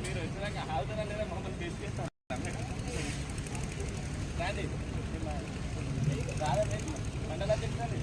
మీరు వచ్చినాక హాజరా లేదా మమ్మల్ని తీసుకెళ్తాను రాండి రాదండి మండలా చెప్తాను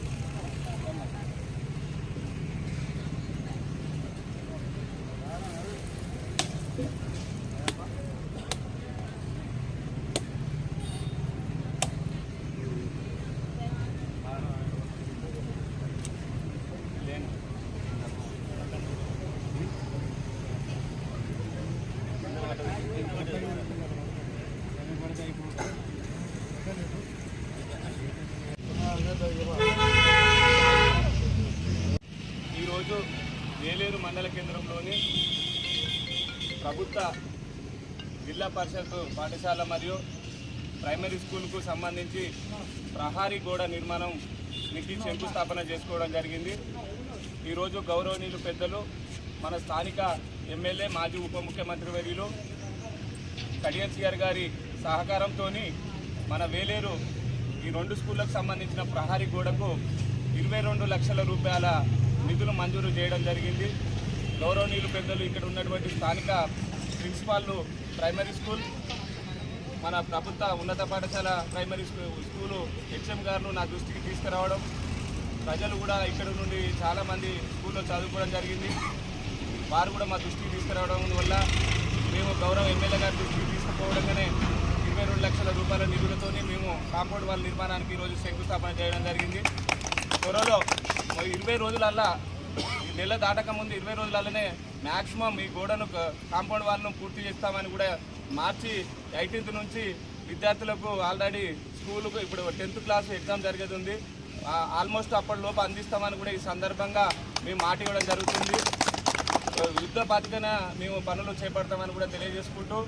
ఈరోజు వేలేరు మండల కేంద్రంలోని ప్రభుత్వ జిల్లా పరిషత్ పాఠశాల మరియు ప్రైమరీ స్కూల్కు సంబంధించి ప్రహారీ గోడ నిర్మాణానికి శంకుస్థాపన చేసుకోవడం జరిగింది. ఈరోజు గౌరవనీయులు పెద్దలు మన స్థానిక ఎమ్మెల్యే మాజీ ఉప ముఖ్యమంత్రి వర్యులు కడియం గారి సహకారంతో మన వేలేరు ఈ 2 స్కూళ్ళకు సంబంధించిన ప్రహారీ గోడకు 22 లక్షల రూపాయల నిధులు మంజూరు చేయడం జరిగింది. గౌరవనీయులు పెద్దలు ఇక్కడ ఉన్నటువంటి స్థానిక ప్రిన్సిపాల్లు ప్రైమరీ స్కూల్ మన ప్రభుత్వ ఉన్నత పాఠశాల ప్రైమరీ స్కూలు హెచ్ఎం గారు నా దృష్టికి తీసుకురావడం, ప్రజలు కూడా ఇక్కడ నుండి చాలామంది స్కూల్లో చదువుకోవడం జరిగింది. వారు కూడా మా దృష్టికి తీసుకురావడం వల్ల మేము గౌరవ ఎమ్మెల్యే గారి దృష్టికి తీసుకుపోవడంగానే 22 లక్షల రూపాయల నిధులతో మేము కాంపౌండ్ వాల్ నిర్మాణానికి ఈరోజు శంకుస్థాపన చేయడం జరిగింది. త్వరలో 20 రోజులల్లా నెల దాటక ముందు 20 రోజులలోనే మ్యాక్సిమం ఈ గోడను కాంపౌండ్ వాల్ను పూర్తి చేస్తామని కూడా మార్చి 18th నుంచి విద్యార్థులకు ఆల్రెడీ స్కూలుకు ఇప్పుడు 10th క్లాస్ ఎగ్జామ్ జరిగేది ఉంది. ఆల్మోస్ట్ అప్పటిలోపు అందిస్తామని కూడా ఈ సందర్భంగా మేము మాట ఇవ్వడం జరుగుతుంది. యుద్ధ బాధ్యతన మేము పనులు చేపడతామని కూడా తెలియజేసుకుంటూ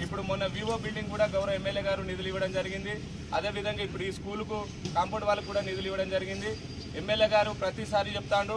ఇప్పుడు మొన్న వివో బిల్డింగ్ కూడా గౌరవ ఎమ్మెల్యే గారు నిధులు ఇవ్వడం జరిగింది. అదేవిధంగా ఇప్పుడు ఈ స్కూలుకు కాంపౌండ్ వాళ్ళకు కూడా నిధులు ఇవ్వడం జరిగింది. ఎమ్మెల్యే గారు ప్రతిసారి చెప్తాడు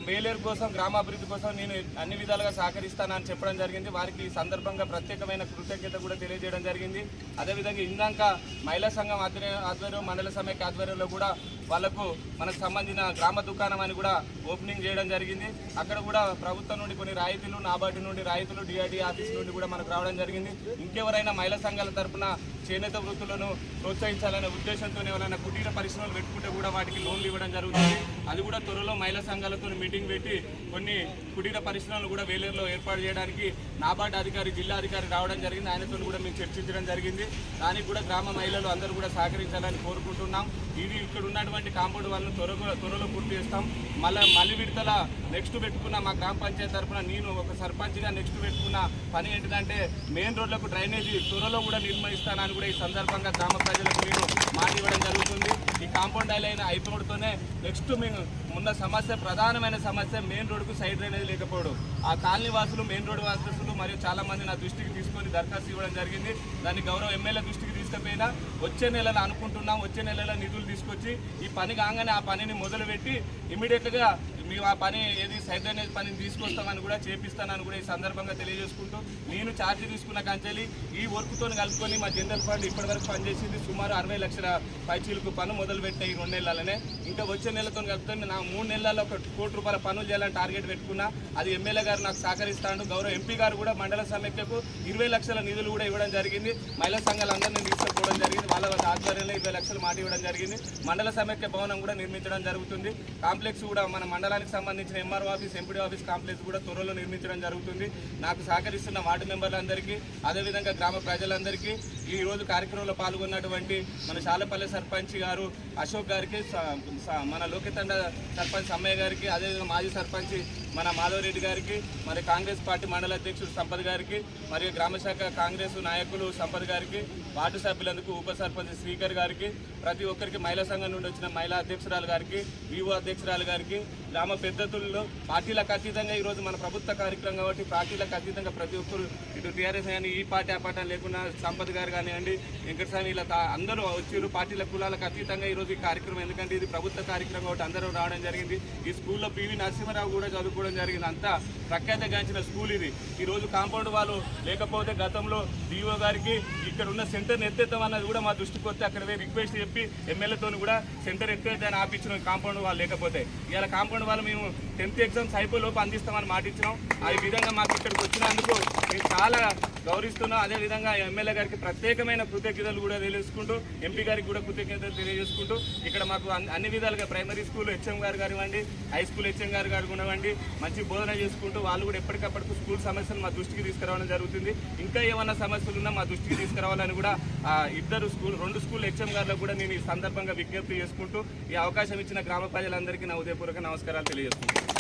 వేలేరు కోసం గ్రామాభివృద్ధి కోసం నేను అన్ని విధాలుగా సహకరిస్తానని చెప్పడం జరిగింది. వారికి ఈ సందర్భంగా ప్రత్యేకమైన కృతజ్ఞత కూడా తెలియజేయడం జరిగింది. అదేవిధంగా ఇందాక మహిళా సంఘం ఆధ్వర్యం మండల సమైక్య ఆధ్వర్యంలో కూడా వాళ్లకు మనకు సంబంధించిన గ్రామ దుకాణం అని కూడా ఓపెనింగ్ చేయడం జరిగింది. అక్కడ కూడా ప్రభుత్వం నుండి కొన్ని రాయితీలు, నాబార్డు నుండి రాయితీలు, డిఆర్డీ ఆఫీస్ నుండి కూడా మనకు రావడం జరిగింది. ఇంకెవరైనా మహిళా సంఘాల తరఫున చేనేత వృత్తులను ప్రోత్సహించాలనే ఉద్దేశంతో ఎవరైనా కుటీర పరిశ్రమలు పెట్టుకుంటే కూడా వాటికి లోన్లు ఇవ్వడం జరుగుతుంది. అది కూడా త్వరలో మహిళా సంఘాలతో మీటింగ్ పెట్టి కొన్ని కుటీర పరిశ్రమలు కూడా వేలేరులో ఏర్పాటు చేయడానికి నాబార్డు అధికారి, జిల్లా అధికారి రావడం జరిగింది. ఆయనతో కూడా మేము చర్చించడం జరిగింది. దానికి కూడా గ్రామ మహిళలు అందరూ కూడా సహకరించాలని కోరుకుంటున్నాం. ఇది ఇక్కడ ఉన్నటువంటి కాంపౌండ్ వాళ్ళను త్వరలో పూర్తి చేస్తాం. మళ్ళీ విడతల నెక్స్ట్ పెట్టుకున్న మా గ్రామ పంచాయతీ తరఫున నేను ఒక సర్పంచ్గా నెక్స్ట్ పెట్టుకున్న పని ఏంటిదంటే మెయిన్ రోడ్లకు డ్రైనేజీ త్వరలో కూడా నిర్మిస్తానని కూడా ఈ సందర్భంగా గ్రామ ప్రజలకు నేను మాట ఇవ్వడం జరుగుతుంది. ఈ కాంపౌండ్ అయిన అయిపోవడంతోనే నెక్స్ట్ మేము ఉన్న సమస్య, ప్రధానమైన సమస్య మెయిన్ రోడ్డుకు సైడ్ డ్రైనేజ్ లేకపోవడం. ఆ కాలనీ వాసులు, మెయిన్ రోడ్డు వాసులు మరియు చాలామంది నా దృష్టికి తీసుకొని దరఖాస్తు ఇవ్వడం జరిగింది. దాన్ని గౌరవ ఎమ్మెల్యే దృష్టికి తీసుకుపోయినా వచ్చే నెలలో అనుకుంటున్నాం, వచ్చే నెలలో నిధులు తీసుకొచ్చి ఈ పని కాగానే ఆ పనిని మొదలుపెట్టి ఇమీడియట్గా మేము ఆ పని ఏది సైడ్ డ్రైనేజ్ పనిని తీసుకొస్తామని కూడా చేపిస్తానని కూడా ఈ సందర్భంగా తెలియజేసుకుంటూ నేను ఛార్జ్ తీసుకున్న కంచెలి ఈ వర్క్తో కలుపుకొని మా జనరల్ ఫండ్ ఇప్పటివరకు పనిచేసింది సుమారు 60 లక్షల పైచీలకు పని మొదలుపెట్టాయి ఈ 2 నెలలనే. ఇంకా వచ్చే నెలతో కలుపుకొని నా 3 నెలల్లో 1 కోటి రూపాయల పనులు చేయాలని టార్గెట్ పెట్టుకున్నా. అది ఎమ్మెల్యే గారు నాకు సహకరిస్తాడు. గౌరవ ఎంపీ గారు కూడా మండల సమైక్యకు 20 లక్షల నిధులు కూడా ఇవ్వడం జరిగింది. మహిళా సంఘాలందరినీ తీసుకుపోవడం జరిగింది. వాళ్ళ ఆధ్వర్యంలో 20 లక్షలు మాట ఇవ్వడం జరిగింది. మండల సమైక్య భవనం కూడా నిర్మించడం జరుగుతుంది. కాంప్లెక్స్ కూడా మన మండలానికి సంబంధించిన MRO office, MPD office complex కూడా త్వరలో నిర్మించడం జరుగుతుంది. నాకు సహకరిస్తున్న వార్డు మెంబర్లందరికీ, అదేవిధంగా గ్రామ ప్రజలందరికీ, ఈ రోజు కార్యక్రమంలో పాల్గొన్నటువంటి మన శాలపల్లి సర్పంచ్ గారు అశోక్ గారికి, మన లోకితండ సర్పంచ్ అమ్మయ్య గారికి, అదేవిధంగా మాజీ సర్పంచ్ మన మాధవరెడ్డి గారికి, మరి కాంగ్రెస్ పార్టీ మండల అధ్యక్షుడు సంపత్ గారికి, మరియు గ్రామశాఖ కాంగ్రెస్ నాయకులు సంపత్ గారికి, వార్డు సభ్యులందుకు ఉప సర్పంచ్ శ్రీకర్ గారికి, ప్రతి ఒక్కరికి మహిళా సంఘం నుండి వచ్చిన మహిళా అధ్యక్షురాలు గారికి, వివో అధ్యక్షురాలు గారికి, గ్రామ పెద్దతుల్లో పార్టీలకు అతీతంగా ఈరోజు మన ప్రభుత్వ కార్యక్రమం కాబట్టి పార్టీలకు అతీతంగా ప్రతి ఒక్కరు ఇటు టీఆర్ఎస్ కానీ ఈ పార్టీ ఆ పార్టీ లేకుండా సంపత్ గారు కానివ్వండి, వెంకటస్వామి, ఇలా అందరూ వచ్చారు. పార్టీల కులాలకు అతీతంగా ఈరోజు ఈ కార్యక్రమం, ఎందుకంటే ఇది ప్రభుత్వ కార్యక్రమం కాబట్టి అందరూ రావడం జరిగింది. ఈ స్కూల్లో పివి నరసింహారావు కూడా చదువుకోవడం జరిగింది. అంతా ప్రఖ్యాతగాంచిన స్కూల్ ఇది. ఈరోజు కాంపౌండ్ వాళ్ళు లేకపోతే గతంలో డిఓ గారికి ఇక్కడ ఉన్న సెంటర్ని ఎత్తేద్దామన్నది కూడా మా దృష్టికి వస్తే అక్కడ రిక్వెస్ట్ చెప్పి ఎమ్మెల్యేతో కూడా సెంటర్ ఎక్కడైతే ఆపించిన కాంపౌండ్ వాళ్ళు లేకపోతే ఇవాళ కాంపౌండ్ వాళ్ళు మేము 10th ఎగ్జామ్స్ అయిపోయేలోపు అందిస్తామని మాట ఇచ్చినాం. ఆ విధంగా మాకు ఇక్కడికి వచ్చినందుకు మేము చాలా గౌరవిస్తున్నాం. అదేవిధంగా ఎమ్మెల్యే గారికి ప్రత్యేకమైన కృతజ్ఞతలు కూడా తెలియజేసుకుంటూ ఎంపీ గారికి కూడా కృతజ్ఞతలు తెలియజేసుకుంటూ ఇక్కడ మాకు అన్ని విధాలుగా ప్రైమరీ స్కూల్ హెచ్ఎం గారు కానివ్వండి, హై స్కూల్ హెచ్ఎం గారు కానివ్వండి మంచి బోధన చేసుకుంటూ వాళ్ళు కూడా ఎప్పటికప్పటికి స్కూల్ సమస్యలు మా దృష్టికి తీసుకురావడం జరుగుతుంది. ఇంకా ఏమైనా సమస్యలు ఉన్నా మా దృష్టికి తీసుకురావాలని కూడా 2 స్కూల్ హెచ్ఎం గారులకు కూడా నేను ఈ సందర్భంగా విజ్ఞప్తి చేసుకుంటూ ఈ అవకాశం ఇచ్చిన గ్రామ ప్రజలందరికీ నా ఉదయపూర్వక నమస్కారాలు తెలియజేస్తున్నాను.